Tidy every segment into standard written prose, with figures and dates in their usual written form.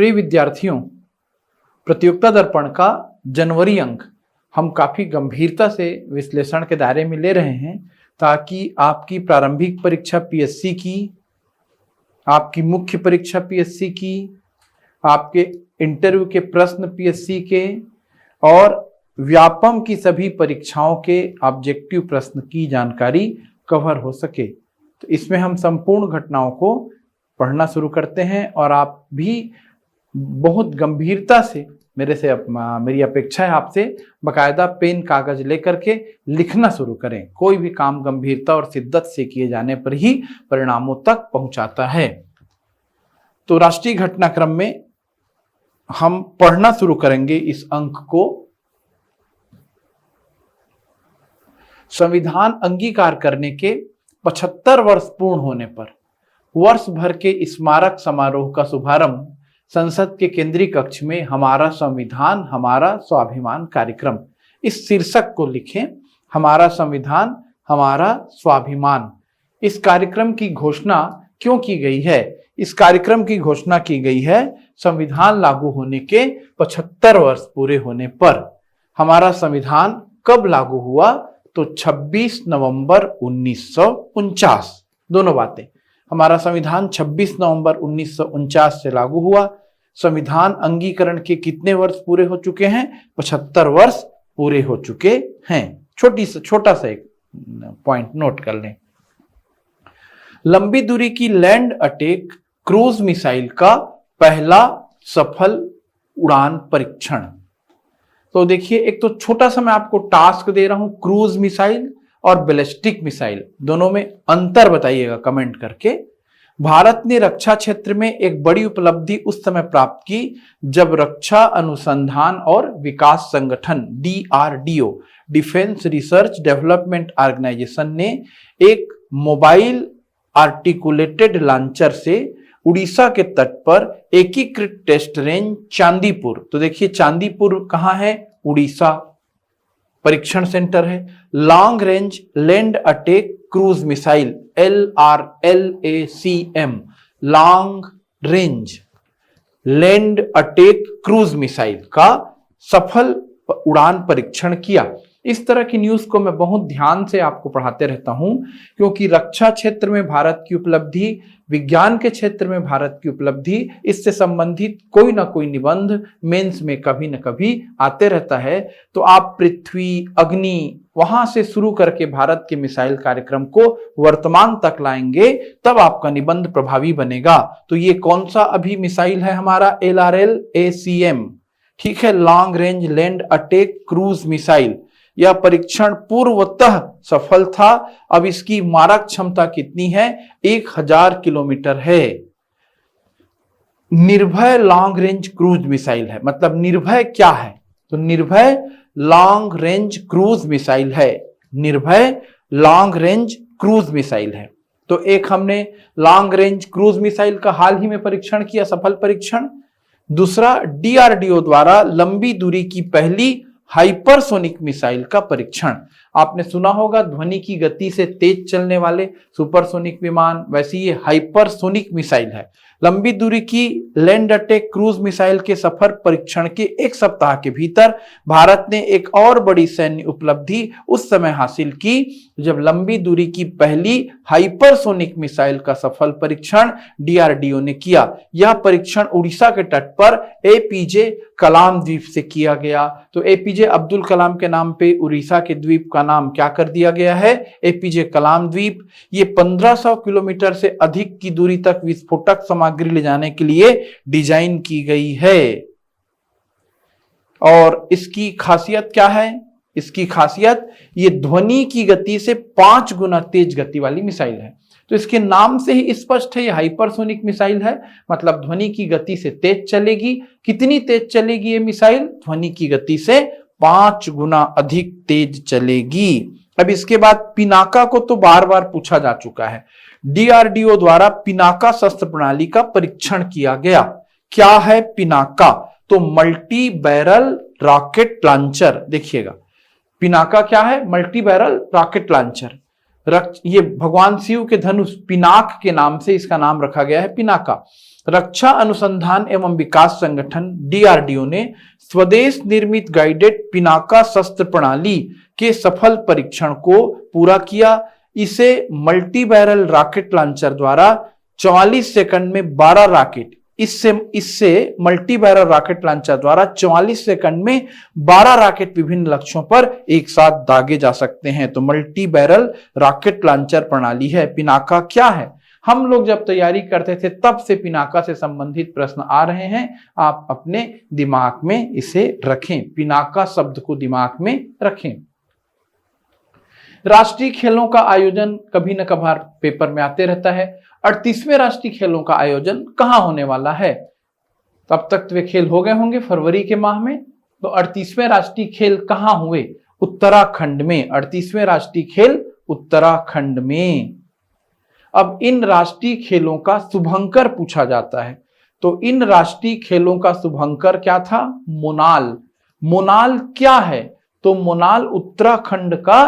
प्रिय विद्यार्थियों, प्रतियोगिता दर्पण का जनवरी अंक हम काफी गंभीरता से विश्लेषण के दायरे में ले रहे हैं ताकि आपकी प्रारंभिक परीक्षा पीएससी की, आपकी मुख्य परीक्षा पीएससी की, आपके इंटरव्यू के प्रश्न पीएससी के और व्यापम की सभी परीक्षाओं के ऑब्जेक्टिव प्रश्न की जानकारी कवर हो सके। तो इसमें हम संपूर्ण घटनाओं को पढ़ना शुरू करते हैं और आप भी बहुत गंभीरता से मेरी अपेक्षा है आपसे बकायदा पेन कागज लेकर के लिखना शुरू करें। कोई भी काम गंभीरता और शिद्दत से किए जाने पर ही परिणामों तक पहुंचाता है। तो राष्ट्रीय घटनाक्रम में हम पढ़ना शुरू करेंगे इस अंक को। संविधान अंगीकार करने के 75 वर्ष पूर्ण होने पर वर्ष भर के स्मारक समारोह का शुभारंभ संसद के केंद्रीय कक्ष में हमारा संविधान हमारा स्वाभिमान कार्यक्रम, इस शीर्षक को लिखें, हमारा संविधान हमारा स्वाभिमान। इस कार्यक्रम की घोषणा क्यों की गई है? इस कार्यक्रम की घोषणा की गई है संविधान लागू होने के 75 वर्ष पूरे होने पर। हमारा संविधान कब लागू हुआ? तो 26 नवंबर 1949। दोनों बातें, हमारा संविधान 26 नवंबर 1949 से लागू हुआ। संविधान अंगीकरण के कितने वर्ष पूरे हो चुके हैं? 75 वर्ष पूरे हो चुके हैं। छोटा सा एक पॉइंट नोट कर लें। लंबी दूरी की लैंड अटैक क्रूज मिसाइल का पहला सफल उड़ान परीक्षण। तो देखिए, एक तो छोटा सा मैं आपको टास्क दे रहा हूं, क्रूज मिसाइल और बैलिस्टिक मिसाइल, दोनों में अंतर बताइएगा कमेंट करके। भारत ने रक्षा क्षेत्र में एक बड़ी उपलब्धि उस समय प्राप्त की जब रक्षा अनुसंधान और विकास संगठन DRDO, defence research development organisation, ने एक मोबाइल आर्टिकुलेटेड लॉन्चर से उड़ीसा के तट पर एकीकृत टेस्ट रेंज चांदीपुर, तो देखिए चांदीपुर कहां है? उड़ीसा परीक्षण सेंटर है। Long range land attack cruise missile LRLACM, long range land attack cruise missile का सफल उड़ान परीक्षण किया। इस तरह की न्यूज को मैं बहुत ध्यान से आपको पढ़ाते रहता हूं क्योंकि रक्षा क्षेत्र में भारत की उपलब्धि, विज्ञान के क्षेत्र में भारत की उपलब्धि, इससे संबंधित कोई ना कोई निबंध मेंस में कभी न कभी आते रहता है। तो आप पृथ्वी, अग्नि, वहां से शुरू करके भारत के मिसाइल कार्यक्रम को वर्तमान तक लाएंगे, तब आपका निबंध प्रभावी बनेगा। तो ये कौन सा अभी मिसाइल है? हमारा LRLACM, ठीक है, long range land attack cruise missile. यह परीक्षण पूर्वतः सफल था। अब इसकी मारक क्षमता कितनी है? 1000 किलोमीटर है। निर्भय लॉन्ग रेंज क्रूज मिसाइल है। मतलब निर्भय क्या है? तो निर्भय लॉन्ग रेंज क्रूज मिसाइल है। निर्भय लॉन्ग रेंज क्रूज मिसाइल है। तो एक हमने लॉन्ग रेंज क्रूज मिसाइल का हाल ही में परीक्षण किया, सफल परीक्षण। दूसरा, DRDO द्वारा लंबी दूरी की पहली हाइपरसोनिक मिसाइल का परीक्षण। आपने सुना होगा ध्वनि की गति से तेज चलने वाले सुपरसोनिक विमान, वैसे ये हाइपरसोनिक मिसाइल है। लंबी दूरी की लैंड अटैक क्रूज मिसाइल के सफल परीक्षण के एक सप्ताह के भीतर भारत ने एक और बड़ी सैन्य उपलब्धि उस समय हासिल की जब लंबी दूरी की पहली हाइपरसोनिक मिसाइल का सफल परीक्षण DRDO ने किया। यह परीक्षण उड़ीसा के तट पर APJ कलाम द्वीप से किया गया। तो APJ अब्दुल कलाम के नाम पे उड़ीसा के द्वीप का नाम क्या कर दिया गया है? APJ कलाम द्वीप। ये 1500 किलोमीटर से अधिक की दूरी तक विस्फोटक सामग्री ले जाने के लिए डिजाइन की गई है। और इसकी खासियत क्या है? इसकी खासियत, ये ध्वनि की गति से 5 गुना तेज गति वाली मिसाइल है। तो इसके नाम से ही स्पष्ट है ये हाइपरसोनिक मिसाइल है, मतलब ध्वनि की गति से तेज चलेगी। कितनी तेज चलेगी ये मिसाइल? ध्वनि की गति से 5 गुना अधिक तेज चलेगी। अब इसके बाद पिनाका को तो बार बार पूछा जा चुका है। DRDO द्वारा पिनाका शस्त्र प्रणाली का परीक्षण किया गया। क्या है पिनाका? तो मल्टी बैरल रॉकेट लॉन्चर। देखिएगा, पिनाका क्या है? Multi barrel rocket launcher. ये भगवान शिव के धनुष पिनाक के नाम से इसका नाम रखा गया है, पिनाका। रक्षा अनुसंधान एवं विकास संगठन डीआरडीओ ने स्वदेश निर्मित गाइडेड पिनाका शस्त्र प्रणाली के सफल परीक्षण को पूरा किया। इसे मल्टी बैरल रॉकेट लॉन्चर द्वारा 44 सेकंड में 12 रॉकेट इससे मल्टी बैरल रॉकेट लॉन्चर द्वारा 44 सेकंड में 12 रॉकेट विभिन्न लक्ष्यों पर एक साथ दागे जा सकते हैं। तो मल्टी बैरल रॉकेट लॉन्चर प्रणाली है। पिनाका क्या है? हम लोग जब तैयारी करते थे तब से पिनाका से संबंधित प्रश्न आ रहे हैं, आप अपने दिमाग में इसे रखें, पिनाका शब्द को दिमाग में रखें। राष्ट्रीय खेलों का आयोजन कभी न कभार पेपर में आते रहता है। 38वें राष्ट्रीय खेलों का आयोजन कहां होने वाला है? तब तक तो वे खेल हो गए होंगे फरवरी के माह में। तो 38वें राष्ट्रीय खेल कहां हुए? उत्तराखंड में। 38वें राष्ट्रीय खेल उत्तराखंड में। अब इन राष्ट्रीय खेलों का शुभंकर पूछा जाता है, तो इन राष्ट्रीय खेलों का शुभंकर क्या था? मोनाल। मोनाल क्या है? तो मोनाल उत्तराखंड का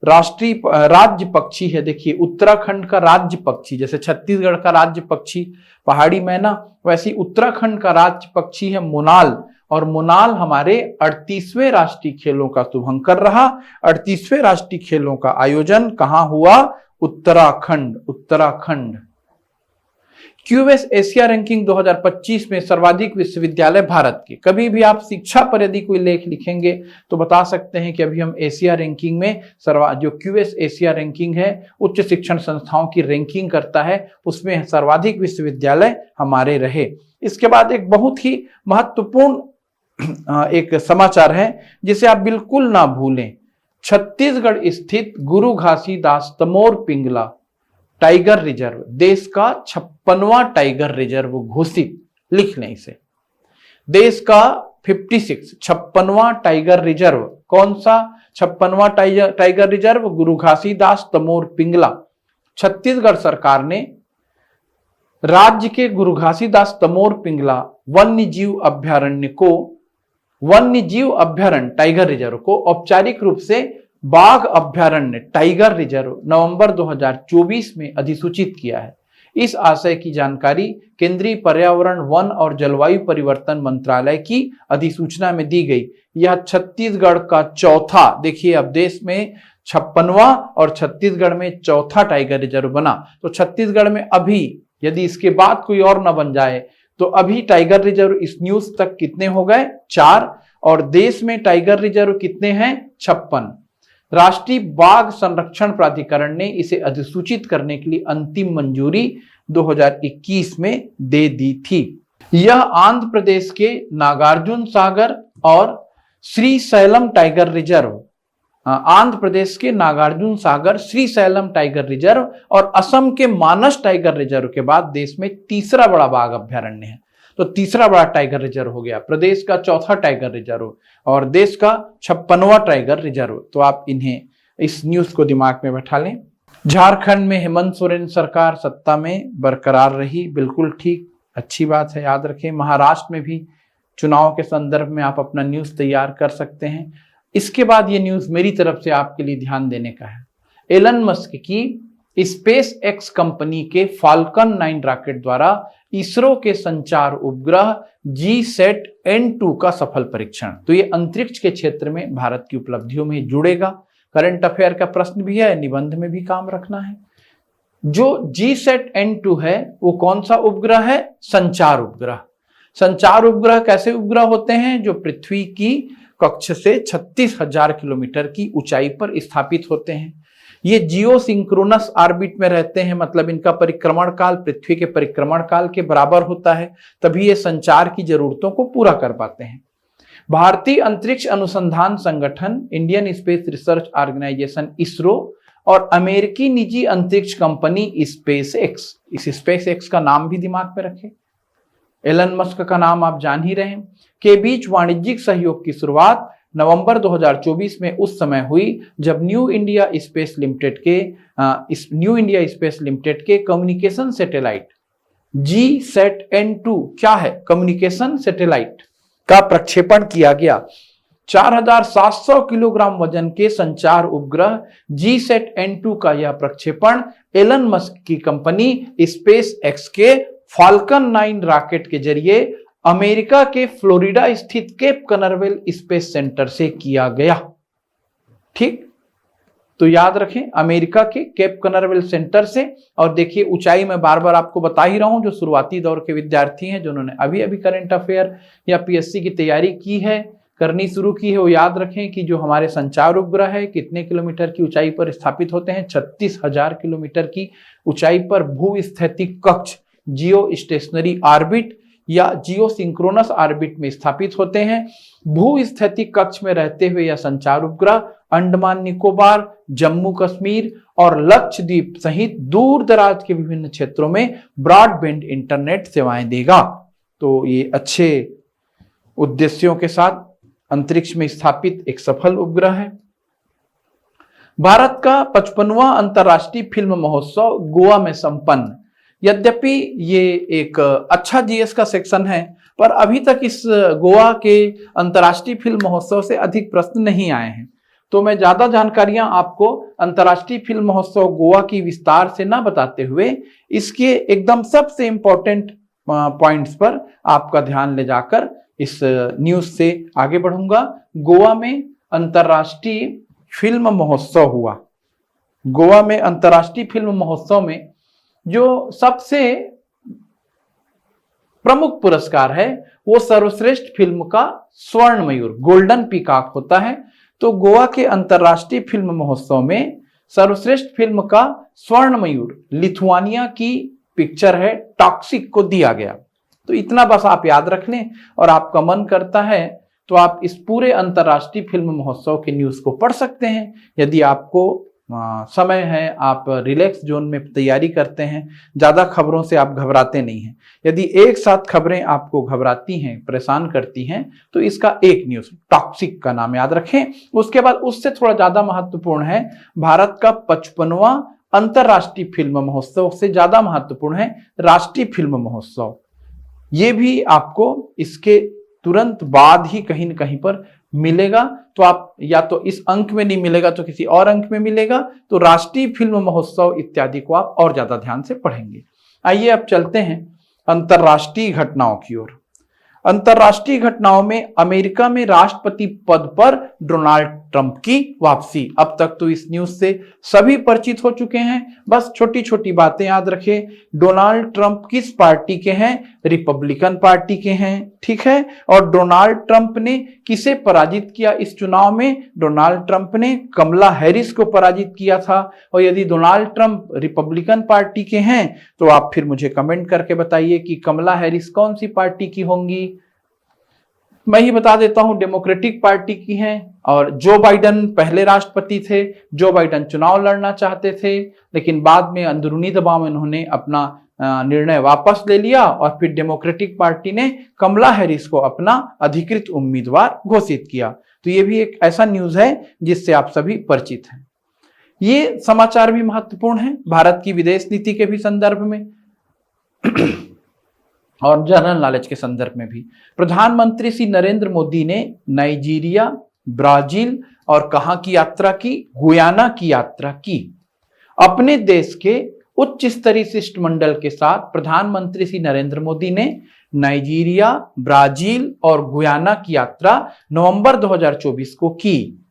राष्ट्रीय राज्य पक्षी है। देखिए, उत्तराखंड का राज्य पक्षी, जैसे छत्तीसगढ़ का राज्य पक्षी पहाड़ी मैना, वैसे उत्तराखंड का राज्य पक्षी है मोनाल। और मोनाल हमारे 38वें राष्ट्रीय खेलों का शुभंकर रहा। 38वें राष्ट्रीय खेलों का आयोजन कहां हुआ? Uttarakhand. Uttarakhand. QS Asia ranking 2025 में सर्वाधिक विश्वविद्यालय भारत के। कभी भी आप शिक्षा पर यदि कोई लेख लिखेंगे तो बता सकते हैं कि अभी हम एशिया रैंकिंग में जो क्यूएस एशिया रैंकिंग है, उच्च शिक्षण संस्थाओं की रैंकिंग करता है, उसमें सर्वाधिक विश्वविद्यालय हमारे रहे। इसके बाद एक बहुत ही महत्वपूर्ण एक समाचार है जिसे आप बिल्कुल ना भूलें। छत्तीसगढ़ स्थित गुरु घासीदास तमोर पिंगला टाइगर रिजर्व देश का 56वां टाइगर रिजर्व घोषित। लिख लें इसे। देश का 56वां टाइगर रिजर्व। कौन सा 56वां टाइगर रिजर्व? गुरु घासीदास तमोर पिंगला। छत्तीसगढ़ सरकार ने राज्य के गुरु घासीदास तमोर पिंगला वन्यजीव अभ्यारण्य टाइगर रिजर्व को औपचारिक रूप से बाघ अभ्यारण्य टाइगर रिजर्व नवंबर 2024 में अधिसूचित किया है। इस आशय की जानकारी केंद्रीय पर्यावरण, वन और जलवायु परिवर्तन मंत्रालय की अधिसूचना में दी गई। यह छत्तीसगढ़ का चौथा, देखिए अब देश में 56वां और छत्तीसगढ़ में चौथा टाइगर रिजर्व बना। तो छत्तीसगढ़ में अभी यदि इसके बाद कोई और न बन जाए तो अभी टाइगर रिजर्व इस न्यूज तक कितने हो गए? 4। और देश में टाइगर रिजर्व कितने हैं? 56। राष्ट्रीय बाघ संरक्षण प्राधिकरण ने इसे अधिसूचित करने के लिए अंतिम मंजूरी 2021 में दे दी थी। यह आंध्र प्रदेश के नागार्जुन सागर और श्रीशैलम टाइगर रिजर्व, आंध्र प्रदेश के नागार्जुन सागर, श्रीशैलम टाइगर रिजर्व और असम के मानस टाइगर रिजर्व के बाद देश में तीसरा बड़ा बाघ अभ्यारण्य है। तो तीसरा बड़ा टाइगर रिजर्व हो गया, प्रदेश का चौथा टाइगर रिजर्व और देश का 56वां टाइगर रिजर्व। तो आप इन्हें, इस न्यूज को दिमाग में बैठा लें। झारखंड में हेमंत सोरेन सरकार सत्ता में बरकरार रही, बिल्कुल ठीक, अच्छी बात है, याद रखें। महाराष्ट्र में भी चुनाव के संदर्भ में आप अपना न्यूज तैयार कर सकते हैं। इसके बाद ये न्यूज मेरी तरफ से आपके लिए ध्यान देने का है। एलन मस्क की स्पेस एक्स कंपनी के फाल्कन 9 रॉकेट द्वारा इसरो के संचार उपग्रह GSAT-N2 का सफल परीक्षण। तो ये अंतरिक्ष के क्षेत्र में भारत की उपलब्धियों में जुड़ेगा। करंट अफेयर का प्रश्न भी है, निबंध में भी काम रखना है। जो GSAT-N2 है वो कौन सा उपग्रह है? संचार उपग्रह। संचार उपग्रह कैसे उपग्रह होते हैं? जो पृथ्वी की कक्ष से 36,000 किलोमीटर की ऊंचाई पर स्थापित होते हैं। ये जियो सिंक्रोनस ऑर्बिट में रहते हैं, मतलब इनका परिक्रमण काल पृथ्वी के परिक्रमण काल के बराबर होता है, तभी ये संचार की जरूरतों को पूरा कर पाते हैं। भारतीय अंतरिक्ष अनुसंधान संगठन, Indian space research organisation ISRO और अमेरिकी निजी अंतरिक्ष कंपनी स्पेस एक्स, इस स्पेस एक्स का नाम भी दिमाग में रखें, एलन मस्क का नाम आप जान ही रहे हैं, के बीच वाणिज्यिक सहयोग की शुरुआत नवंबर 2024 में उस समय हुई जब न्यू इंडिया स्पेस लिमिटेड के कम्युनिकेशन सैटेलाइट GSAT-N2 क्या है? कम्युनिकेशन सैटेलाइट का प्रक्षेपण किया गया। 4700 किलोग्राम वजन के संचार उपग्रह GSAT-N2 का यह प्रक्षेपण एलन मस्क की कंपनी स्पेस एक्स के फाल्कन 9 रॉकेट के जरिए अमेरिका के फ्लोरिडा स्थित केप कनरवेल स्पेस सेंटर से किया गया। ठीक, तो याद रखें अमेरिका के केप कनरवेल सेंटर से। और देखिए ऊंचाई में बार बार आपको बता ही रहा हूं, जो शुरुआती दौर के विद्यार्थी हैं जिन्होंने अभी अभी करंट अफेयर या पीएससी की तैयारी की है, करनी शुरू की है, वो याद रखें कि जो हमारे संचार उपग्रह है कितने किलोमीटर की ऊंचाई पर स्थापित होते हैं, 36,000 किलोमीटर की ऊंचाई पर भूस्थैतिक कक्ष जियो स्टेशनरी ऑर्बिट या जियो सिंक्रोनस ऑर्बिट में स्थापित होते हैं। भूस्थैतिक कक्ष में रहते हुए यह संचार उपग्रह अंडमान निकोबार, जम्मू कश्मीर और लक्षद्वीप सहित दूर दराज के विभिन्न क्षेत्रों में ब्रॉडबैंड इंटरनेट सेवाएं देगा। तो ये अच्छे उद्देश्यों के साथ अंतरिक्ष में स्थापित एक सफल उपग्रह है। भारत का 55वां अंतर्राष्ट्रीय फिल्म महोत्सव गोवा में संपन्न। यद्यपि ये एक अच्छा जीएस का सेक्शन है, पर अभी तक इस गोवा के अंतर्राष्ट्रीय फिल्म महोत्सव से अधिक प्रश्न नहीं आए हैं। तो मैं ज्यादा जानकारियां आपको अंतर्राष्ट्रीय फिल्म महोत्सव गोवा की विस्तार से ना बताते हुए इसके एकदम सबसे इंपॉर्टेंट पॉइंट्स पर आपका ध्यान ले जाकर इस न्यूज से आगे बढ़ूंगा। गोवा में अंतर्राष्ट्रीय फिल्म महोत्सव हुआ। गोवा में अंतर्राष्ट्रीय फिल्म महोत्सव में जो सबसे प्रमुख पुरस्कार है वो सर्वश्रेष्ठ फिल्म का स्वर्ण मयूर, गोल्डन पीकॉक होता है। तो गोवा के अंतर्राष्ट्रीय फिल्म महोत्सव में सर्वश्रेष्ठ फिल्म का स्वर्ण मयूर लिथुआनिया की पिक्चर है टॉक्सिक को दिया गया। तो इतना बस आप याद रख लें, और आपका मन करता है तो आप इस पूरे अंतर्राष्ट्रीय फिल्म महोत्सव के न्यूज को पढ़ सकते हैं। यदि आपको समय है, आप रिलैक्स जोन में तैयारी करते हैं, ज्यादा खबरों से आप घबराते नहीं हैं। यदि एक साथ खबरें आपको घबराती हैं, परेशान करती हैं, तो इसका एक न्यूज टॉक्सिक का नाम याद रखें। उसके बाद उससे थोड़ा ज्यादा महत्वपूर्ण है भारत का 55वां अंतर्राष्ट्रीय फिल्म महोत्सव से ज्यादा महत्वपूर्ण है राष्ट्रीय फिल्म महोत्सव। ये भी आपको इसके तुरंत बाद ही कहीं न कहीं पर मिलेगा। तो आप या तो इस अंक में नहीं मिलेगा तो किसी और अंक में मिलेगा। तो राष्ट्रीय फिल्म महोत्सव इत्यादि को आप और ज्यादा ध्यान से पढ़ेंगे। आइए अब चलते हैं अंतर्राष्ट्रीय घटनाओं की ओर। अंतर्राष्ट्रीय घटनाओं में अमेरिका में राष्ट्रपति पद पर डोनाल्ड ट्रंप की वापसी। अब तक तो इस न्यूज से सभी परिचित हो चुके हैं, बस छोटी छोटी बातें याद रखें। डोनाल्ड ट्रंप किस पार्टी के हैं? रिपब्लिकन पार्टी के हैं, ठीक है। और डोनाल्ड ट्रंप ने किसे पराजित किया इस चुनाव में? डोनाल्ड ट्रंप ने कमला हैरिस को पराजित किया था। और यदि डोनाल्ड ट्रंप रिपब्लिकन पार्टी के हैं तो आप फिर मुझे कमेंट करके बताइए कि कमला हैरिस कौन सी पार्टी की होंगी। मैं ही बता देता हूं, डेमोक्रेटिक पार्टी की हैं। और जो बाइडन पहले राष्ट्रपति थे, जो बाइडन चुनाव लड़ना चाहते थे, लेकिन बाद में अंदरूनी दबाव में उन्होंने अपना निर्णय वापस ले लिया और फिर डेमोक्रेटिक पार्टी ने कमला हैरिस को अपना अधिकृत उम्मीदवार घोषित किया। तो ये भी एक ऐसा न्यूज है जिससे आप सभी परिचित हैं। ये समाचार भी महत्वपूर्ण है भारत की विदेश नीति के भी संदर्भ में और जनरल नॉलेज के संदर्भ में भी। प्रधानमंत्री श्री नरेंद्र मोदी ने नाइजीरिया, ब्राजील और कहां की यात्रा की? गुयाना की यात्रा की। अपने देश के उच्च स्तरीय शिष्टमंडल के साथ प्रधानमंत्री श्री नरेंद्र मोदी ने नाइजीरिया, ब्राजील और गुयाना की यात्रा नवंबर 2024 को की।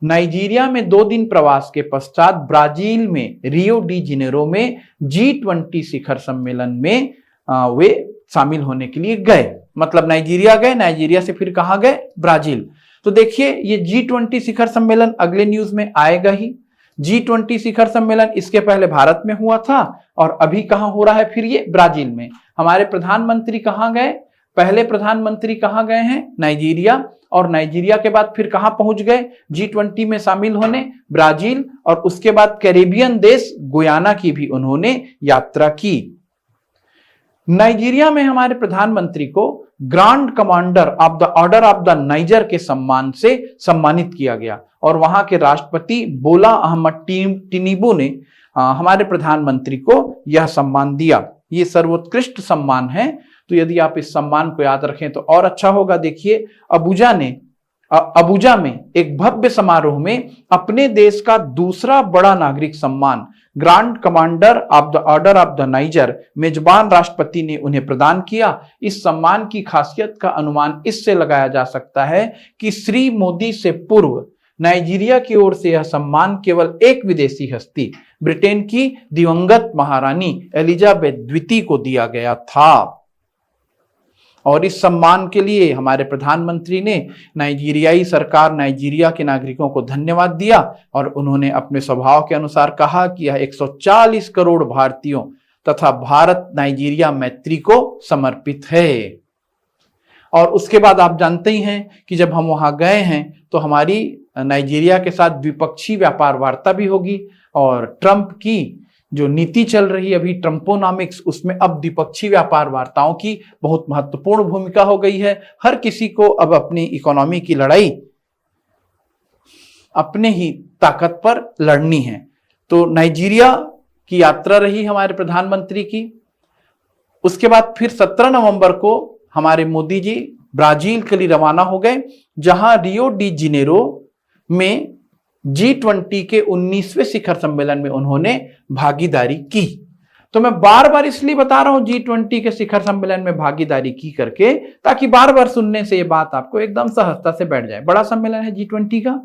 नाइजीरिया में 2 दिन प्रवास के पश्चात ब्राजील में रियो डी जेनेरो में G20 शिखर सम्मेलन में वे शामिल होने के लिए गए। मतलब नाइजीरिया गए, नाइजीरिया से फिर कहां गए? ब्राजील। तो देखिए ये G20 शिखर सम्मेलन अगले न्यूज में आएगा ही। G20 शिखर सम्मेलन इसके पहले भारत में हुआ था और अभी कहां हो रहा है? फिर ये ब्राजील में। हमारे प्रधानमंत्री कहां गए? पहले प्रधानमंत्री कहां गए हैं? नाइजीरिया। और नाइजीरिया के बाद फिर कहां पहुंच गए G20 में शामिल होने? ब्राजील। और उसके बाद कैरेबियन देश गुयाना की भी उन्होंने यात्रा की। नाइजीरिया में हमारे प्रधानमंत्री को grand commander of the order of the niger के सम्मान से सम्मानित किया गया और वहां के राष्ट्रपति बोला अहमद टिनिबू ने हमारे प्रधानमंत्री को यह सम्मान दिया। ये सर्वोत्कृष्ट सम्मान है। तो यदि आप इस सम्मान को याद रखें तो और अच्छा होगा। देखिए अबुजा ने अबुजा में एक भव्य समारोह में अपने देश का दूसरा बड़ा नागरिक सम्मान grand commander of the order of the niger मेजबान राष्ट्रपति ने उन्हें प्रदान किया। इस सम्मान की खासियत का अनुमान इससे लगाया जा सकता है कि श्री मोदी से पूर्व नाइजीरिया की ओर से यह सम्मान केवल एक विदेशी हस्ती ब्रिटेन की दिवंगत महारानी एलिजाबेथ द्वितीय को दिया गया था। और इस सम्मान के लिए हमारे प्रधानमंत्री ने नाइजीरियाई सरकार, नाइजीरिया के नागरिकों को धन्यवाद दिया और उन्होंने अपने स्वभाव के अनुसार कहा कि यह 140 करोड़ भारतीयों तथा भारत नाइजीरिया मैत्री को समर्पित है। और उसके बाद आप जानते ही हैं कि जब हम वहां गए हैं तो हमारी नाइजीरिया के साथ द्विपक्षीय व्यापार वार्ता भी होगी और ट्रंप की जो नीति चल रही है अभी ट्रंपोनॉमिक्स, उसमें अब द्विपक्षीय व्यापार वार्ताओं की बहुत महत्वपूर्ण भूमिका हो गई है। हर किसी को अब अपनी इकोनॉमी की लड़ाई अपने ही ताकत पर लड़नी है। तो नाइजीरिया की यात्रा रही हमारे प्रधानमंत्री की। उसके बाद फिर 17 नवंबर को हमारे मोदी जी ब्राजील के लिए रवाना हो गए, जहां रियो डी जेनेरो में G20 के 19वें शिखर सम्मेलन में उन्होंने भागीदारी की। तो मैं बार बार इसलिए बता रहा हूं G20 के शिखर सम्मेलन में भागीदारी की करके, ताकि बार बार सुनने से ये बात आपको एकदम सहजता से बैठ जाए। बड़ा सम्मेलन है G20 का।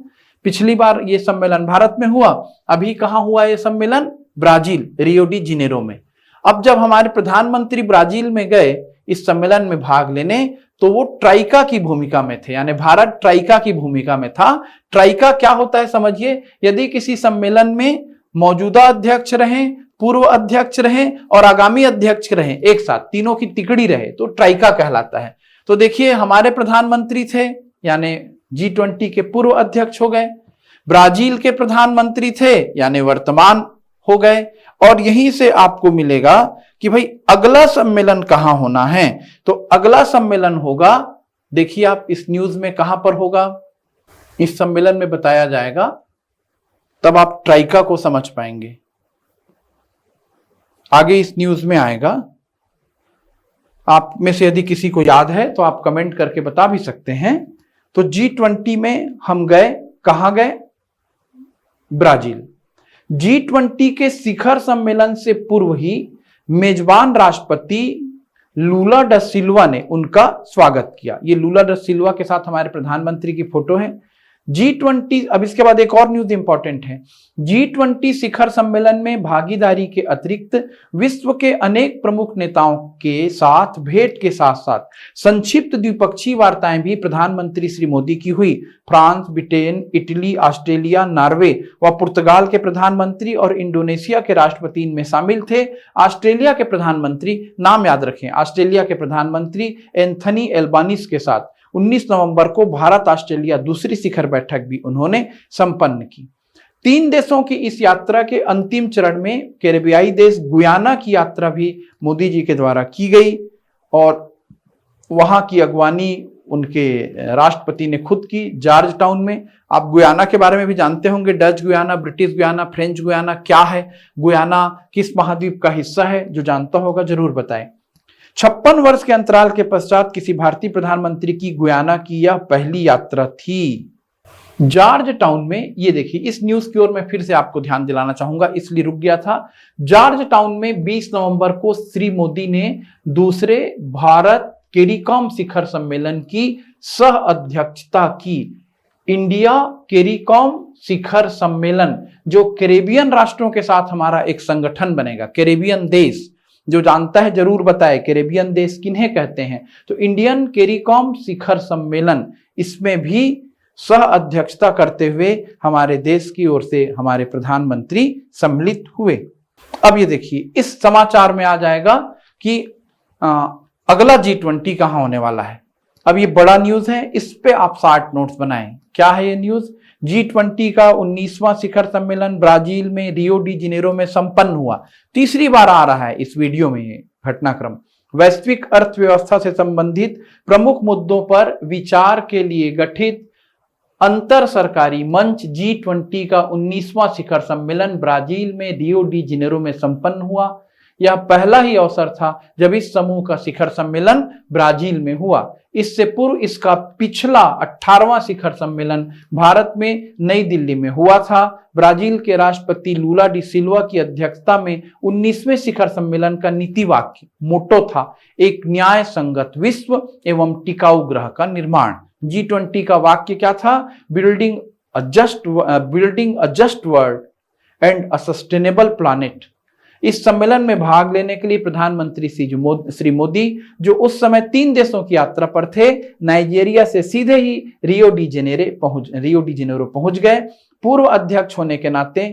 पिछली बार ये सम्मेलन भारत में हुआ, अभी कहां हुआ ये सम्मेलन? ब्राजील, रियो डी जेनेरो में। अब जब हमारे प्रधानमंत्री ब्राजील में गए इस सम्मेलन में भाग लेने, तो वो ट्राइका की भूमिका में थे, यानी भारत ट्राइका की भूमिका में था। ट्राइका क्या होता है समझिए, यदि किसी सम्मेलन में मौजूदा अध्यक्ष रहें, पूर्व अध्यक्ष रहें और आगामी अध्यक्ष रहें, एक साथ तीनों की तिकड़ी रहे, तो ट्राइका कहलाता है। तो देखिए हमारे प्रधानमंत्री थे, यानी G20 के पूर्व अध्यक्ष हो गए, ब्राजील के प्रधानमंत्री थे यानी वर्तमान हो गए, और यहीं से आपको मिलेगा कि भाई अगला सम्मेलन कहां होना है। तो अगला सम्मेलन होगा, देखिए आप इस न्यूज में कहां पर होगा, इस सम्मेलन में बताया जाएगा, तब आप ट्राइका को समझ पाएंगे। आगे इस न्यूज में आएगा। आप में से यदि किसी को याद है तो आप कमेंट करके बता भी सकते हैं। तो G20 में हम गए, कहां गए? ब्राजील। G20 के शिखर सम्मेलन से पूर्व ही मेजबान राष्ट्रपति लूला ड सिल्वा ने उनका स्वागत किया। ये लूला ड सिल्वा के साथ हमारे प्रधानमंत्री की फोटो है। G20, अब इसके बाद एक और न्यूज इंपॉर्टेंट है। G20 शिखर सम्मेलन में भागीदारी के अतिरिक्त विश्व के अनेक प्रमुख नेताओं के साथ भेंट के साथ साथ संक्षिप्त द्विपक्षीय वार्ताएं भी प्रधानमंत्री श्री मोदी की हुई। France, Britain, Italy, Australia, Norway व पुर्तगाल के प्रधानमंत्री और इंडोनेशिया के राष्ट्रपति इनमें शामिल थे। ऑस्ट्रेलिया के प्रधानमंत्री, नाम याद रखें, ऑस्ट्रेलिया के प्रधानमंत्री एंथनी एल्बानीज के साथ 19 नवंबर को भारत ऑस्ट्रेलिया दूसरी शिखर बैठक भी उन्होंने संपन्न की। 3 देशों की इस यात्रा के अंतिम चरण में कैरेबियाई देश गुयाना की यात्रा भी मोदी जी के द्वारा की गई और वहां की अगवानी उनके राष्ट्रपति ने खुद की, जॉर्ज टाउन में। आप गुयाना के बारे में भी जानते होंगे, Dutch Guyana, British Guyana, French Guiana क्या है, गुयाना किस महाद्वीप का हिस्सा है, जो जानता होगा जरूर बताएं। 56 वर्ष के अंतराल के पश्चात किसी भारतीय प्रधानमंत्री की गुयाना की यह पहली यात्रा थी। जॉर्ज टाउन में, ये देखिए इस न्यूज की ओर मैं फिर से आपको ध्यान दिलाना चाहूंगा, इसलिए रुक गया था। जॉर्ज टाउन में 20 नवंबर को श्री मोदी ने दूसरे भारत केरिकॉम शिखर सम्मेलन की सह अध्यक्षता की। इंडिया केरिकॉम शिखर सम्मेलन, जो कैरेबियन राष्ट्रों के साथ हमारा एक संगठन बनेगा, कैरेबियन देश, जो जानता है जरूर बताए कैरेबियन देश किन्हें कहते हैं। तो इंडियन केरिकॉम शिखर सम्मेलन, इसमें भी सह अध्यक्षता करते हुए हमारे देश की ओर से हमारे प्रधानमंत्री सम्मिलित हुए। अब ये देखिए इस समाचार में आ जाएगा कि अगला G20 कहां होने वाला है। अब ये बड़ा न्यूज है, इस पे आप 60 नोट्स बनाएं। क्या है ये न्यूज? G20 का 19वां शिखर सम्मेलन ब्राजील में रियो डी जेनेरो में संपन्न हुआ। तीसरी बार आ रहा है इस वीडियो में ये घटनाक्रम। वैश्विक अर्थव्यवस्था से संबंधित प्रमुख मुद्दों पर विचार के लिए गठित अंतर सरकारी मंच G20 का 19वां शिखर सम्मेलन ब्राजील में रियो डी जेनेरो में संपन्न हुआ। यह पहला ही अवसर था जब इस समूह का शिखर सम्मेलन ब्राजील में हुआ। इससे पूर्व इसका पिछला 18वां शिखर सम्मेलन भारत में नई दिल्ली में हुआ था। ब्राजील के राष्ट्रपति लूला डी सिल्वा की अध्यक्षता में 19वें शिखर सम्मेलन का नीति वाक्य मोटो था, एक न्याय संगत विश्व एवं टिकाऊ ग्रह का निर्माण। G20 का वाक्य क्या था? Building a just world and a sustainable planet. इस सम्मेलन में भाग लेने के लिए प्रधानमंत्री श्री मोदी, जो उस समय 3 देशों की यात्रा पर थे, नाइजीरिया से सीधे ही रियो डी जेनेरो पहुंच गए। पूर्व अध्यक्ष होने के नाते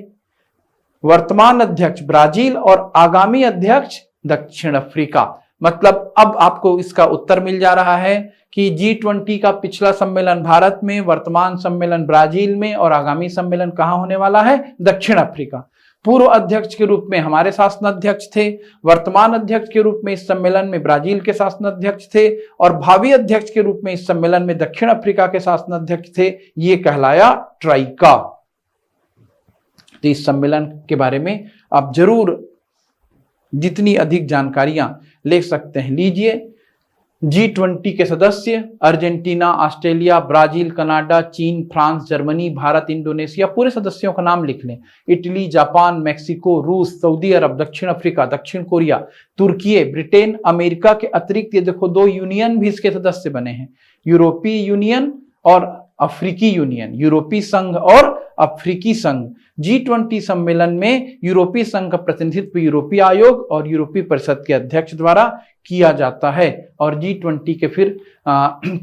वर्तमान अध्यक्ष ब्राजील और आगामी अध्यक्ष दक्षिण अफ्रीका। मतलब अब आपको इसका उत्तर मिल जा रहा है कि G20 का पिछला सम्मेलन भारत में, वर्तमान सम्मेलन ब्राजील में और आगामी सम्मेलन कहां होने वाला है? दक्षिण अफ्रीका। पूर्व अध्यक्ष के रूप में हमारे शासनाध्यक्ष थे, वर्तमान अध्यक्ष के रूप में इस सम्मेलन में ब्राजील के शासनाध्यक्ष थे और भावी अध्यक्ष के रूप में इस सम्मेलन में दक्षिण अफ्रीका के शासनाध्यक्ष थे। ये कहलाया ट्राइका। तो इस सम्मेलन के बारे में आप जरूर जितनी अधिक जानकारियां ले सकते हैं लीजिए। G20 के सदस्य अर्जेंटीना, ऑस्ट्रेलिया, ब्राजील, कनाडा, चीन, फ्रांस, जर्मनी, भारत, इंडोनेशिया, पूरे सदस्यों का नाम लिख लें। इटली, जापान, मैक्सिको, रूस, सऊदी अरब, दक्षिण अफ्रीका, दक्षिण कोरिया, तुर्की, ब्रिटेन, अमेरिका के अतिरिक्त ये देखो 2 यूनियन भी इसके सदस्य बने हैं, यूरोपीय यूनियन और अफ्रीकी यूनियन, यूरोपीय संघ और अफ्रीकी संघ। G20 सम्मेलन में यूरोपीय संघ का प्रतिनिधित्व यूरोपीय आयोग और यूरोपीय परिषद के अध्यक्ष द्वारा किया जाता है। और G20 के फिर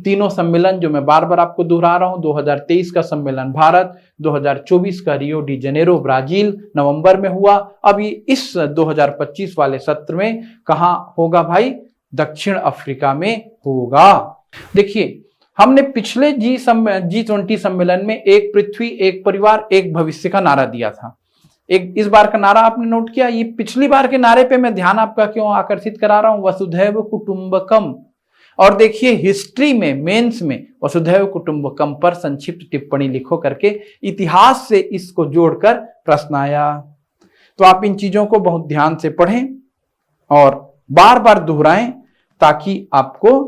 तीनों सम्मेलन जो मैं बार बार आपको दोहरा रहा हूं, 2023 का सम्मेलन भारत, 2024 का रियो डी जेनेरो ब्राजील नवंबर में हुआ। अब ये इस 2025 वाले सत्र में कहां होगा भाई? दक्षिण अफ्रीका में होगा। देखिए, हमने पिछले G20 सम्मेलन में एक पृथ्वी, एक परिवार, एक भविष्य का नारा दिया था। इस बार का नारा आपने नोट किया? ये पिछली बार के नारे पे मैं ध्यान आपका क्यों आकर्षित करा रहा हूं? वसुधैव कुटुंबकम। और देखिए, हिस्ट्री में, मेंस में वसुधैव कुटुंबकम पर संक्षिप्त टिप्पणी लिखो करके इतिहास से इसको जोड़कर प्रश्न आया। तो आप इन चीजों को बहुत ध्यान से पढ़ें और बार बार दोहराएं ताकि आपको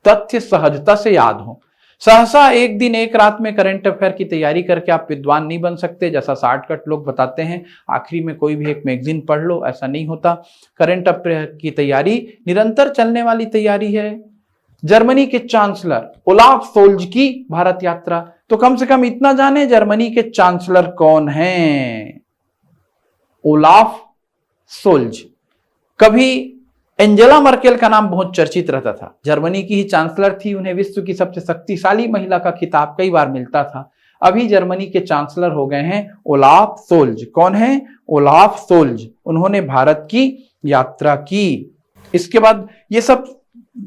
तथ्य सहजता से याद हो। सहसा एक दिन एक रात में करंट अफेयर की तैयारी करके आप विद्वान नहीं बन सकते, जैसा शॉर्टकट लोग बताते हैं, आखिरी में कोई भी एक मैगजीन पढ़ लो, ऐसा नहीं होता। करंट अफेयर की तैयारी निरंतर चलने वाली तैयारी है। जर्मनी के चांसलर ओलाफ सोल्ज की भारत यात्रा, तो कम से कम इतना जाने जर्मनी के चांसलर कौन हैं? Olaf Scholz. कभी एंजेला मर्केल का नाम बहुत चर्चित रहता था, जर्मनी की ही चांसलर थी, उन्हें विश्व की सबसे शक्तिशाली महिला का खिताब कई बार मिलता था। अभी जर्मनी के चांसलर हो गए हैं ओलाफ सोल्ज। कौन है? Olaf Scholz. उन्होंने भारत की यात्रा की। इसके बाद ये सब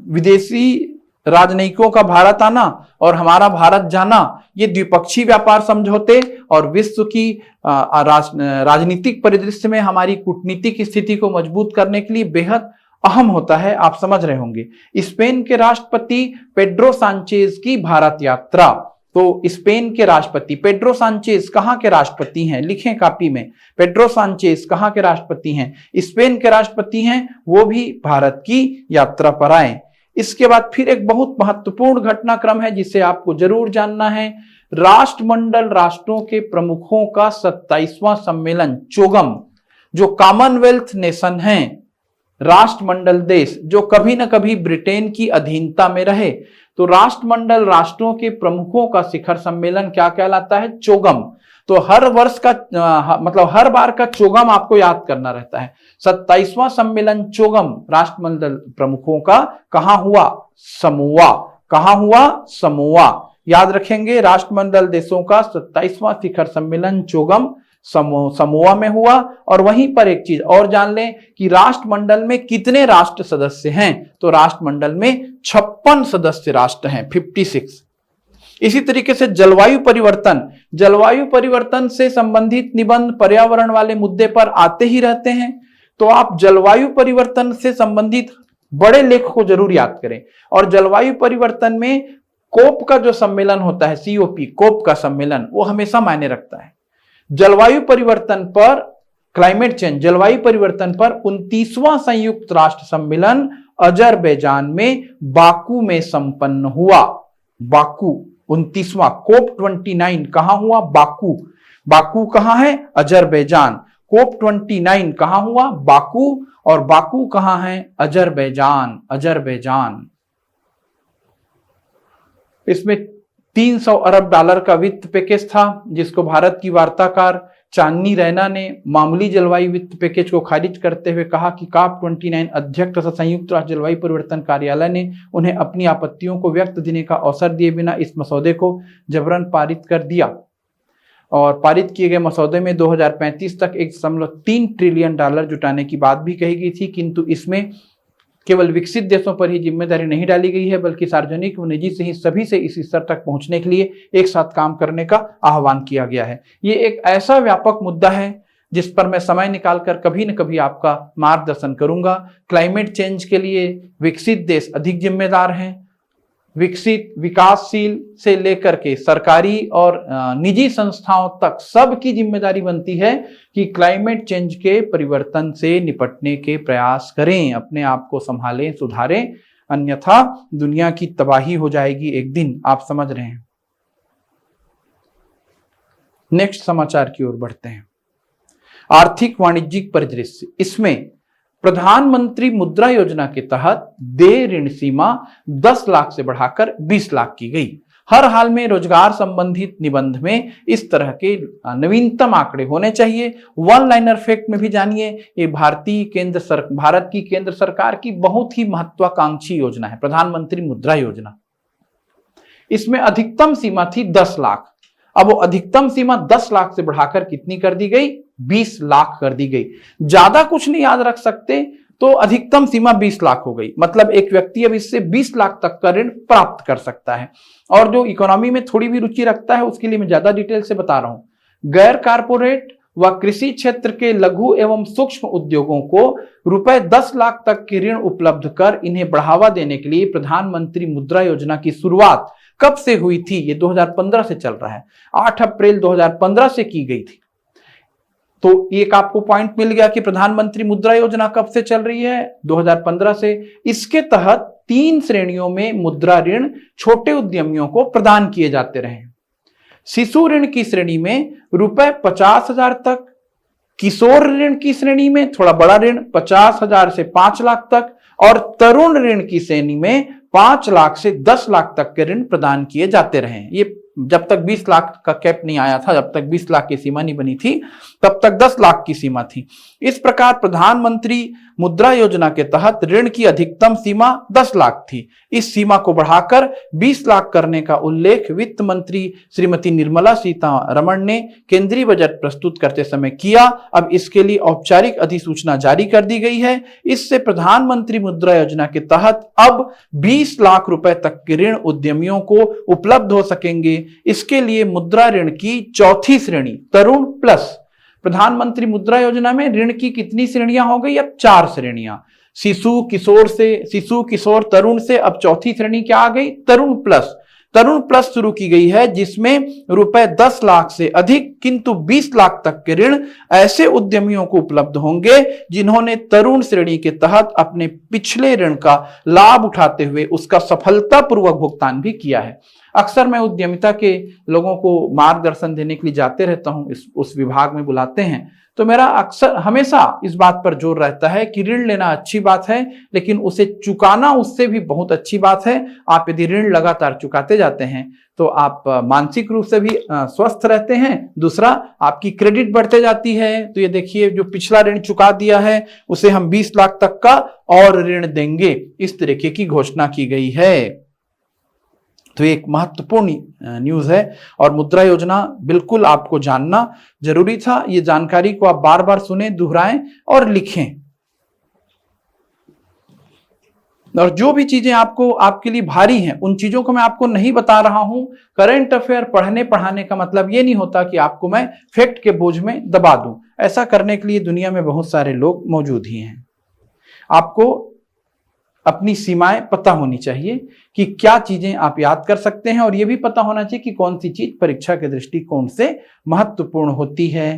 विदेशी राजनयिकों का भारत आना और हमारा भारत जाना, ये द्विपक्षीय व्यापार समझौते और विश्व की राजनीतिक परिदृश्य में हमारी कूटनीतिक स्थिति को मजबूत करने के लिए बेहद अहम होता है, आप समझ रहे होंगे। स्पेन के राष्ट्रपति पेड्रो सांचेज की भारत यात्रा। तो स्पेन के राष्ट्रपति पेड्रो सांचेज कहां के राष्ट्रपति हैं? लिखें कॉपी में, पेड्रो सांचेज कहां के राष्ट्रपति हैं? स्पेन के राष्ट्रपति हैं, वो भी भारत की यात्रा पर आए। इसके बाद फिर एक बहुत महत्वपूर्ण घटनाक्रम है जिसे आपको जरूर जानना है। राष्ट्रमंडल राष्ट्रों के प्रमुखों का 27वां सम्मेलन चोगम, जो कॉमनवेल्थ नेशन हैं, राष्ट्रमंडल देश जो कभी न कभी ब्रिटेन की अधीनता में रहे, तो राष्ट्रमंडल राष्ट्रों के प्रमुखों का शिखर सम्मेलन क्या कहलाता है? चोगम। तो हर वर्ष का मतलब हर बार का चोगम आपको याद करना रहता है। 27वां सम्मेलन चोगम राष्ट्रमंडल प्रमुखों का कहां हुआ? समोआ। कहां हुआ? समोआ। याद रखेंगे, राष्ट्रमंडल देशों का 27वां शिखर सम्मेलन चोगम समोआ में हुआ। और वहीं पर एक चीज और जान लें कि राष्ट्रमंडल में कितने राष्ट्र सदस्य हैं? तो राष्ट्रमंडल में 56 सदस्य राष्ट्र हैं, 56। इसी तरीके से जलवायु परिवर्तन से संबंधित निबंध पर्यावरण वाले मुद्दे पर आते ही रहते हैं, तो आप जलवायु परिवर्तन से संबंधित बड़े लेख को जरूर याद करें। और जलवायु परिवर्तन में कोप का जो सम्मेलन होता है, COP, कोप का सम्मेलन, वो हमेशा मायने रखता है। जलवायु परिवर्तन पर क्लाइमेट चेंज जलवायु परिवर्तन पर 29वां संयुक्त राष्ट्र सम्मेलन अजरबैजान में बाकू में संपन्न हुआ। बाकू 29वां COP29 कहां हुआ? बाकू। बाकू कहां है? अजरबैजान। COP29 कहां हुआ? बाकू। और बाकू कहां है? अजरबैजान। अजरबैजान। इसमें 300 अरब डॉलर का वित्त पैकेज था, जिसको भारत की वार्ताकार चांदनी रैना ने मामूली जलवायु वित्त पैकेज को खारिज करते हुए कहा कि COP29 अध्यक्ष तथा संयुक्त राष्ट्र जलवायु परिवर्तन कार्यालय ने उन्हें अपनी आपत्तियों को व्यक्त देने का अवसर दिए बिना इस मसौदे को जबरन पारित कर दिया। और पारित किए गए मसौदे में 2035 तक 1.3 ट्रिलियन डॉलर जुटाने की बात भी कही गई थी, किंतु इसमें केवल विकसित देशों पर ही जिम्मेदारी नहीं डाली गई है, बल्कि सार्वजनिक व निजी से ही सभी से इस स्तर तक पहुंचने के लिए एक साथ काम करने का आह्वान किया गया है। ये एक ऐसा व्यापक मुद्दा है जिस पर मैं समय निकालकर कभी न कभी आपका मार्गदर्शन करूंगा। क्लाइमेट चेंज के लिए विकसित देश अधिक जिम्मेदार हैं। विकसित विकासशील से लेकर के सरकारी और निजी संस्थाओं तक सबकी जिम्मेदारी बनती है कि क्लाइमेट चेंज के परिवर्तन से निपटने के प्रयास करें, अपने आप को संभालें, सुधारें, अन्यथा दुनिया की तबाही हो जाएगी एक दिन। आप समझ रहे हैं। नेक्स्ट समाचार की ओर बढ़ते हैं। आर्थिक वाणिज्यिक परिदृश्य। इसमें प्रधानमंत्री मुद्रा योजना के तहत देय ऋण सीमा 10 लाख से बढ़ाकर 20 लाख की गई। हर हाल में रोजगार संबंधित निबंध में इस तरह के नवीनतम आंकड़े होने चाहिए। वन लाइनर फैक्ट में भी जानिए, ये भारत की केंद्र सरकार की बहुत ही महत्वाकांक्षी योजना है, प्रधानमंत्री मुद्रा योजना। इसमें अधिकतम सीमा थी 10 लाख। अब वो अधिकतम सीमा 10 लाख से बढ़ाकर कितनी कर दी गई? 20 लाख कर दी गई। ज्यादा कुछ नहीं याद रख सकते तो अधिकतम सीमा 20 लाख हो गई। मतलब एक व्यक्ति अब इससे 20 लाख तक का ऋण प्राप्त कर सकता है। और जो इकोनॉमी में थोड़ी भी रुचि रखता है उसके लिए मैं ज्यादा डिटेल से बता रहा हूं। गैर कारपोरेट व कृषि क्षेत्र के लघु एवं सूक्ष्म उद्योगों को रुपए 10 लाख तक के ऋण उपलब्ध कर इन्हें बढ़ावा देने के लिए प्रधानमंत्री मुद्रा योजना की शुरुआत कब से हुई थी? ये 2015 से चल रहा है। 8 अप्रैल 2015 से की गई थी। तो एक आपको पॉइंट मिल गया कि प्रधानमंत्री मुद्रा योजना कब से चल रही है? 2015 से। इसके तहत 3 श्रेणियों में मुद्रा ऋण छोटे उद्यमियों को प्रदान किए जाते रहे। शिशु ऋण की श्रेणी में रुपए 50,000 तक, किशोर ऋण की श्रेणी में थोड़ा बड़ा ऋण 50,000 से 5 लाख तक, और तरुण ऋण की श्रेणी में 5 लाख से 10 लाख तक के ऋण प्रदान किए जाते रहे। ये जब तक 20 लाख का कैप नहीं आया था, जब तक 20 लाख की सीमा नहीं बनी थी, तब तक 10 लाख की सीमा थी। इस प्रकार प्रधानमंत्री मुद्रा योजना के तहत ऋण की अधिकतम सीमा 10 लाख थी। इस सीमा को बढ़ाकर 20 लाख करने का उल्लेख वित्त मंत्री श्रीमती निर्मला सीतारमण ने केंद्रीय बजट प्रस्तुत करते समय किया। अब इसके लिए औपचारिक अधिसूचना जारी कर दी गई है। इससे प्रधानमंत्री मुद्रा योजना के तहत अब 20 लाख रुपए तक के ऋण उद्यमियों को उपलब्ध हो सकेंगे। इसके लिए मुद्रा ऋण की चौथी श्रेणी तरुण प्लस। प्रधानमंत्री मुद्रा योजना में ऋण की कितनी श्रेणियां हो गई? अब 4 श्रेणियां। शिशु किशोर तरुण से अब चौथी श्रेणी क्या आ गई? तरुण प्लस। तरुण प्लस शुरू की गई है, जिसमें रुपए 10 लाख से अधिक किंतु 20 लाख तक के ऋण ऐसे उद्यमियों को उपलब्ध होंगे जिन्होंने तरुण श्रेणी के तहत अपने पिछले ऋण का लाभ उठाते हुए उसका सफलतापूर्वक भुगतान भी किया है। अक्सर मैं उद्यमिता के लोगों को मार्गदर्शन देने के लिए जाते रहता हूं, उस विभाग में बुलाते हैं, तो मेरा अक्सर हमेशा इस बात पर जोर रहता है कि ऋण लेना अच्छी बात है, लेकिन उसे चुकाना उससे भी बहुत अच्छी बात है। आप यदि ऋण लगातार चुकाते जाते हैं तो आप मानसिक रूप से भी स्वस्थ रहते हैं। दूसरा, आपकी क्रेडिट बढ़ते जाती है। तो ये देखिए, जो पिछला ऋण चुका दिया है उसे हम 20 लाख तक का और ऋण देंगे, इस तरीके की घोषणा की गई है। तो एक महत्वपूर्ण न्यूज है और मुद्रा योजना बिल्कुल आपको जानना जरूरी था। ये जानकारी को आप बार बार सुने, दोहराएं और लिखें। और जो भी चीजें आपके लिए भारी हैं, उन चीजों को मैं आपको नहीं बता रहा हूं। करंट अफेयर पढ़ने पढ़ाने का मतलब ये नहीं होता कि आपको मैं फैक्ट के बोझ में दबा दूं। ऐसा करने के लिए दुनिया में बहुत सारे लोग मौजूद ही हैं। आपको अपनी सीमाएं पता होनी चाहिए कि क्या चीजें आप याद कर सकते हैं, और यह भी पता होना चाहिए कि कौन सी चीज परीक्षा के दृष्टिकोण से महत्वपूर्ण होती है।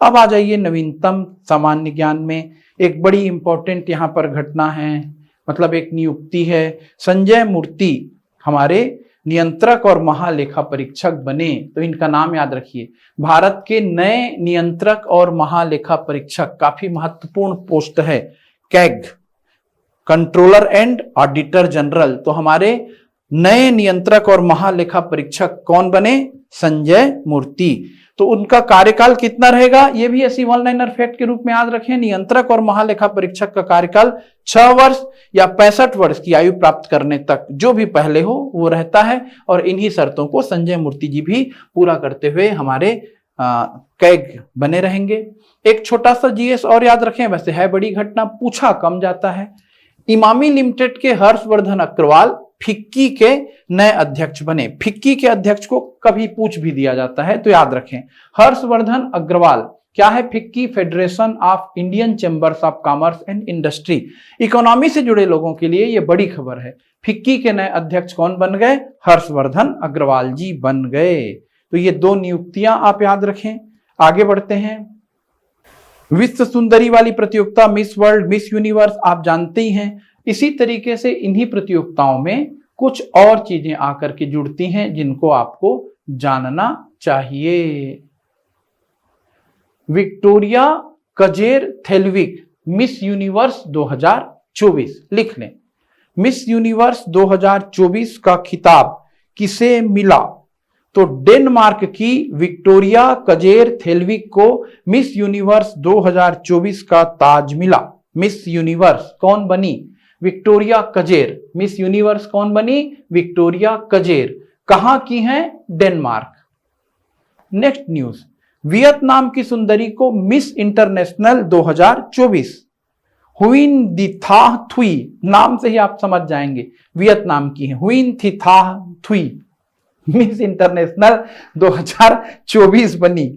अब आ जाइए नवीनतम सामान्य ज्ञान में। एक बड़ी इंपॉर्टेंट यहाँ पर घटना है, मतलब एक नियुक्ति है। संजय मूर्ति हमारे नियंत्रक और महालेखा परीक्षक बने। तो इनका नाम याद रखिए। भारत के नए नियंत्रक और महालेखा परीक्षक, काफी महत्वपूर्ण पोस्ट है, CAG, controller and auditor general. तो हमारे नए नियंत्रक और महालेखा परीक्षक कौन बने? संजय मूर्ति। तो उनका कार्यकाल कितना रहेगा? ये भी ऐसी वन लाइनर फैक्ट के रूप में याद रखें। नियंत्रक और महालेखा परीक्षक का कार्यकाल 6 वर्ष या 65 वर्ष की आयु प्राप्त करने तक, जो भी पहले हो वो रहता है। और इन्हीं शर्तों को संजय मूर्ति जी भी पूरा करते हुए हमारे कैग बने रहेंगे। एक छोटा सा जीएस और याद रखें, वैसे है बड़ी घटना, पूछा कम जाता है। इमामी लिमिटेड के हर्षवर्धन अग्रवाल फिक्की के नए अध्यक्ष बने। फिक्की के अध्यक्ष को कभी पूछ भी दिया जाता है, तो याद रखें। हर्षवर्धन अग्रवाल क्या है? FICCI, federation of Indian chambers of commerce and industry. Economy से जुड़े लोगों के लिए यह बड़ी खबर है। फिक्की के नए अध्यक्ष कौन बन गए? हर्षवर्धन अग्रवाल जी बन गए। तो ये 2 नियुक्तियां आप याद रखें। आगे बढ़ते हैं। विश्व सुंदरी वाली प्रतियोगिता, मिस वर्ल्ड, मिस यूनिवर्स, आप जानते ही हैं। इसी तरीके से इन्हीं प्रतियोगिताओं में कुछ और चीजें आकर के जुड़ती हैं जिनको आपको जानना चाहिए। विक्टोरिया कजेर थेल्विक मिस यूनिवर्स 2024, लिख लें। मिस यूनिवर्स 2024 का खिताब किसे मिला? तो डेनमार्क की विक्टोरिया कजेर थेल्विक को मिस यूनिवर्स 2024 का ताज मिला। मिस यूनिवर्स कौन बनी? विक्टोरिया कजेर। मिस यूनिवर्स कौन बनी? विक्टोरिया कजेर। कहां की हैं? डेनमार्क। नेक्स्ट न्यूज, वियतनाम की सुंदरी को मिस इंटरनेशनल 2024 हुइन दी थाह थुई, नाम से ही आप समझ जाएंगे वियतनाम की है, हुइन थी थाह थुई, मिस इंटरनेशनल 2024 बनी।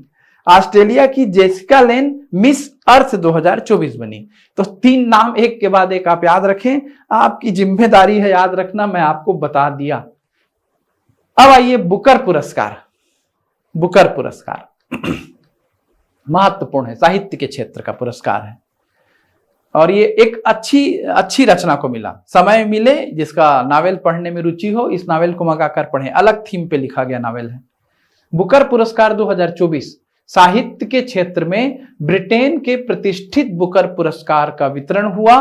ऑस्ट्रेलिया की जेसिका लेन मिस अर्थ 2024 बनी। तो 3 नाम एक के बाद एक आप याद रखें, आपकी जिम्मेदारी है याद रखना, मैं आपको बता दिया। अब आइए बुकर पुरस्कार। बुकर पुरस्कार महत्वपूर्ण है, साहित्य के क्षेत्र का पुरस्कार है और ये एक अच्छी रचना को मिला। समय मिले, जिसका नावल पढ़ने में रुचि हो, इस नावल को मंगाकर पढ़ें। अलग थीम पे लिखा गया नावल है। बुकर पुरस्कार 2024 साहित्य के क्षेत्र में ब्रिटेन के प्रतिष्ठित बुकर पुरस्कार का वितरण हुआ।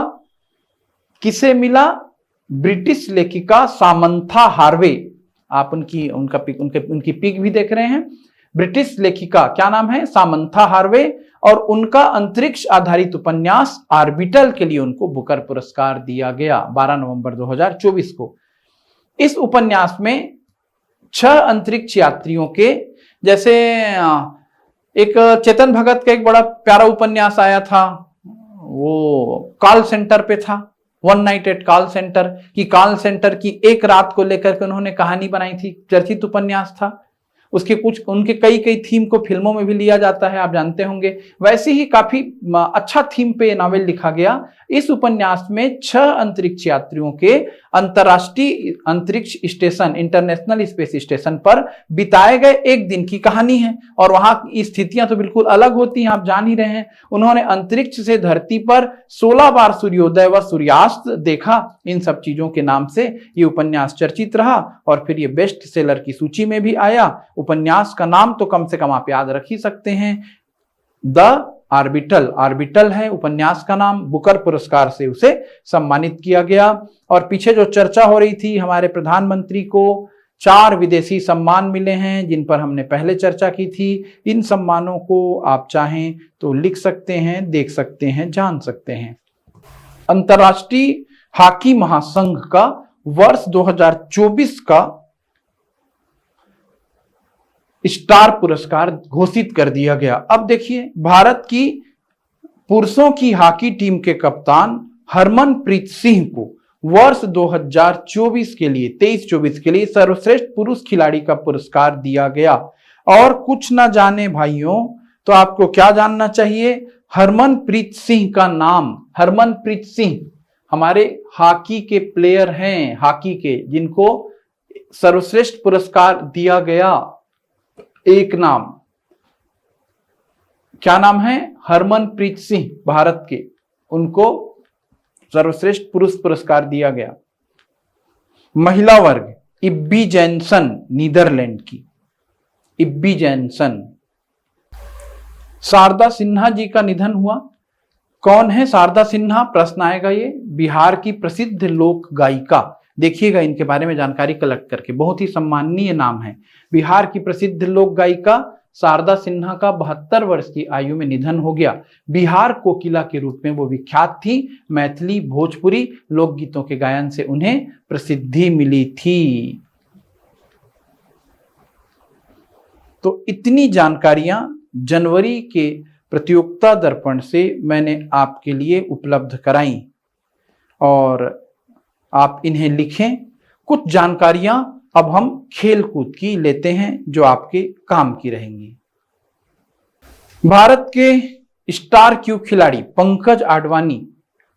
किसे मिला? ब्रिटिश लेखिका सामंथा हार्वे। आप उनकी पिक भी देख रहे हैं। ब्रिटिश लेखिका, क्या नाम है? Samantha Harvey. और उनका अंतरिक्ष आधारित उपन्यास आर्बिटल के लिए उनको बुकर पुरस्कार दिया गया 12 नवंबर 2024 को। इस उपन्यास में 6 अंतरिक्ष यात्रियों के, जैसे एक चेतन भगत का एक बड़ा प्यारा उपन्यास आया था, वो कॉल सेंटर पे था, one night at call centre, की कॉल सेंटर की एक रात को लेकर के उन्होंने कहानी बनाई थी, चर्चित उपन्यास था। उसके कुछ उनके कई थीम को फिल्मों में भी लिया जाता है, आप जानते होंगे। वैसे ही काफी अच्छा थीम पे नावल लिखा गया। इस उपन्यास में 6 अंतरिक्ष यात्रियों के अंतरराष्ट्रीय अंतरिक्ष स्टेशन, इंटरनेशनल स्पेस स्टेशन पर बिताए गए एक दिन की कहानी है। और वहां की स्थितियां तो बिल्कुल अलग होती हैं, आप जान ही रहे हैं। उन्होंने अंतरिक्ष से धरती पर 16 बार सूर्योदय व सूर्यास्त देखा। इन सब चीजों के नाम से ये उपन्यास चर्चित रहा और फिर ये बेस्ट सेलर की सूची में भी आया। उपन्यास का नाम तो कम से कम आप याद रख ही सकते हैं, द आर्बिटल। आर्बिटल है उपन्यास का नाम। बुकर पुरस्कार से उसे सम्मानित किया गया। और पीछे जो चर्चा हो रही थी, हमारे प्रधानमंत्री को 4 विदेशी सम्मान मिले हैं, जिन पर हमने पहले चर्चा की थी। इन सम्मानों को आप चाहें तो लिख सकते हैं, देख सकते हैं, जान सकते हैं। अंतरराष्ट्रीय हॉकी महासंघ का वर्ष 2024 का स्टार पुरस्कार घोषित कर दिया गया। अब देखिए, भारत की पुरुषों की हॉकी टीम के कप्तान हरमनप्रीत सिंह को वर्ष 2024 के लिए 23-24 के लिए सर्वश्रेष्ठ पुरुष खिलाड़ी का पुरस्कार दिया गया। और कुछ ना जाने भाइयों तो आपको क्या जानना चाहिए? हरमनप्रीत सिंह का नाम। हरमनप्रीत सिंह हमारे हॉकी के प्लेयर हैं, हॉकी के, जिनको सर्वश्रेष्ठ पुरस्कार दिया गया। एक नाम क्या नाम है? हरमनप्रीत सिंह, भारत के, उनको सर्वश्रेष्ठ पुरुष पुरस्कार दिया गया। महिला वर्ग इब्बी जैनसन, नीदरलैंड की, इब्बी जैनसन। शारदा सिन्हा जी का निधन हुआ। कौन है शारदा सिन्हा? प्रश्न आएगा ये। बिहार की प्रसिद्ध लोक गायिका, देखिएगा इनके बारे में जानकारी कलेक्ट करके, बहुत ही सम्माननीय नाम है। बिहार की प्रसिद्ध लोक गायिका शारदा सिन्हा का 72 वर्ष की आयु में निधन हो गया। बिहार कोकिला के रूप में वो विख्यात थी। मैथिली भोजपुरी लोकगीतों के गायन से उन्हें प्रसिद्धि मिली थी। तो इतनी जानकारियां जनवरी के प्रतियोगिता दर्पण से मैंने आपके लिए उपलब्ध कराई और आप इन्हें लिखें। कुछ जानकारियां अब हम खेल कूद की लेते हैं जो आपके काम की रहेंगी। भारत के स्टार क्यूब खिलाड़ी पंकज आडवाणी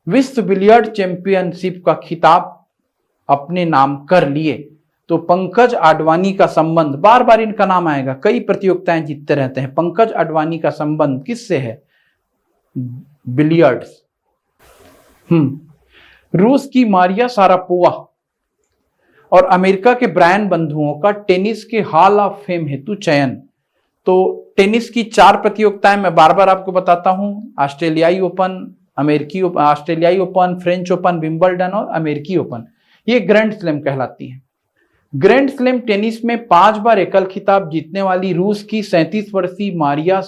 विश्व बिलियर्ड चैंपियनशिप का खिताब अपने नाम कर लिए। तो पंकज आडवाणी का संबंध, बार बार इनका नाम आएगा, कई प्रतियोगिताएं जीतते रहते हैं। पंकज आडवाणी का संबंध किससे है? बिलियर्ड्स। रूस की मारिया शारापोवा और अमेरिका के ब्रायन बंधुओं का टेनिस के हॉल ऑफ फेम हेतु चयन। तो टेनिस की 4 प्रतियोगिताएं मैं बार बार आपको बताता हूं, ऑस्ट्रेलियाई ओपन, ऑस्ट्रेलियाई ओपन, फ्रेंच ओपन, विंबलडन और अमेरिकी ओपन, ये ग्रैंड स्लैम कहलाती है। ग्रैंड स्लैम टेनिस में 5 बार एकल खिताब जीतने वाली रूस की 37 वर्षीय मारिया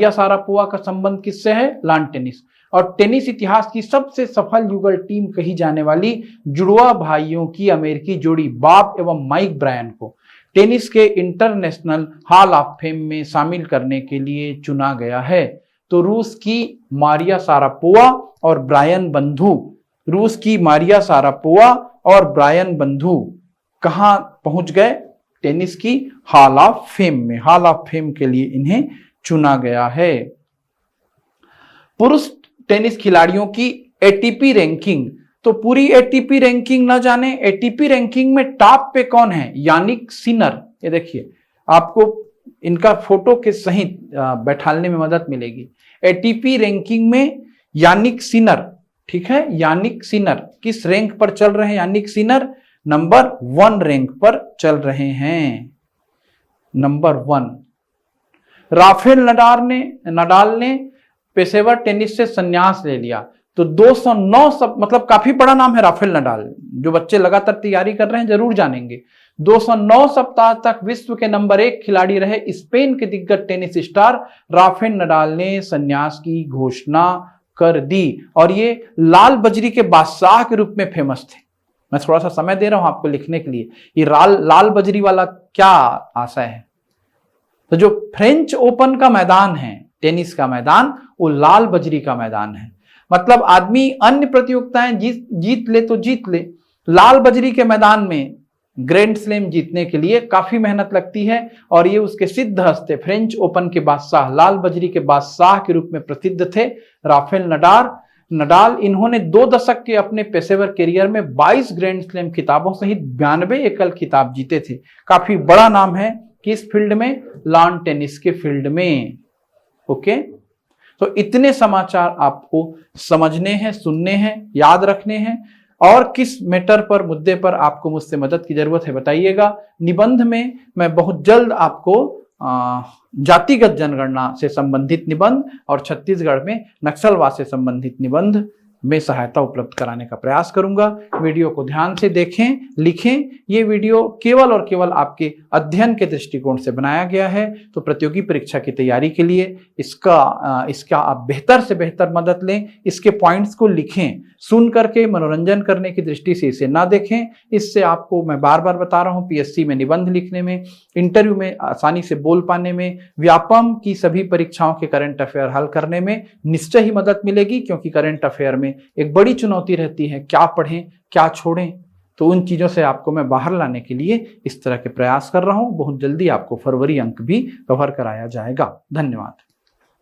शारापोवा का संबंध किससे है? Lawn tennis. और टेनिस इतिहास की सबसे सफल युगल टीम कही जाने वाली जुड़वा भाइयों की अमेरिकी जोड़ी बॉब एवं माइक ब्रायन को टेनिस के इंटरनेशनल हॉल ऑफ फेम में शामिल करने के लिए चुना गया है। तो रूस की मारिया शारापोवा और ब्रायन बंधु, रूस की मारिया शारापोवा और ब्रायन बंधु कहां पहुंच गए? टेनिस की हॉल ऑफ फेम में। हॉल ऑफ फेम के लिए इन्हें चुना गया है। पुरुष टेनिस खिलाड़ियों की एटीपी रैंकिंग, तो पूरी एटीपी रैंकिंग ना जाने, एटीपी रैंकिंग में टॉप पे कौन है? Jannik Sinner. ये देखिए, आपको इनका फोटो के सहित बैठालने में मदद मिलेगी। एटीपी रैंकिंग में यानिक सिनर, ठीक है, यानिक सिनर किस रैंक पर चल रहे हैं? यानिक सिनर नंबर 1 रैंक पर चल रहे हैं, नंबर 1। राफेल नडाल ने पेशेवर टेनिस से संन्यास ले लिया। तो 209 सब, मतलब काफी बड़ा नाम है राफेल नडाल, जो बच्चे लगातार तैयारी कर रहे हैं जरूर जानेंगे। 209 सप्ताह तक विश्व के नंबर 1 खिलाड़ी रहे स्पेन के दिग्गज टेनिस स्टार राफेल नडाल ने संन्यास की घोषणा कर दी। और ये लाल बजरी के बादशाह के रूप में फेमस थे। मैं थोड़ा सा समय दे रहा हूं आपको लिखने के लिए। ये लाल बजरी वाला क्या आशय है? तो जो फ्रेंच ओपन का मैदान है, टेनिस का मैदान, वो लाल बजरी का मैदान है। मतलब आदमी अन्य प्रतियोगिताएं जीत ले तो जीत ले, लाल बजरी के मैदान में ग्रैंड स्लैम जीतने के लिए काफी मेहनत लगती है। और ये उसके सिद्ध हस्ते फ्रेंच ओपन के बादशाह, लाल बजरी के बादशाह के रूप में प्रसिद्ध थे राफेल नडाल। इन्होंने 2 दशक के अपने पेशेवर करियर में 22 ग्रैंड स्लैम खिताबों सहित 92 एकल खिताब जीते थे। काफी बड़ा नाम है किस फील्ड में? लॉन टेनिस के फील्ड में। ओके, तो इतने समाचार आपको समझने हैं, सुनने हैं, याद रखने हैं। और किस मैटर पर, मुद्दे पर आपको मुझसे मदद की जरूरत है बताइएगा। निबंध में मैं बहुत जल्द आपको जातिगत जनगणना से संबंधित निबंध और छत्तीसगढ़ में नक्सलवाद से संबंधित निबंध में सहायता उपलब्ध कराने का प्रयास करूंगा। वीडियो को ध्यान से देखें, लिखें। ये वीडियो केवल और केवल आपके अध्ययन के दृष्टिकोण से बनाया गया है। तो प्रतियोगी परीक्षा की तैयारी के लिए इसका आप बेहतर से बेहतर मदद लें। इसके पॉइंट्स को लिखें, सुन करके मनोरंजन करने की दृष्टि से इसे ना देखें। इससे आपको मैं बार बार बता रहा हूँ, पीएससी में निबंध लिखने में, इंटरव्यू में आसानी से बोल पाने में, व्यापम की सभी परीक्षाओं के करंट अफेयर हल करने में निश्चय ही मदद मिलेगी। क्योंकि करंट अफेयर में एक बड़ी चुनौती रहती है, क्या पढ़ें क्या छोड़ें। तो उन चीजों से आपको मैं बाहर लाने के लिए इस तरह के प्रयास कर रहा हूं। बहुत जल्दी आपको फरवरी अंक भी कवर कराया जाएगा। धन्यवाद।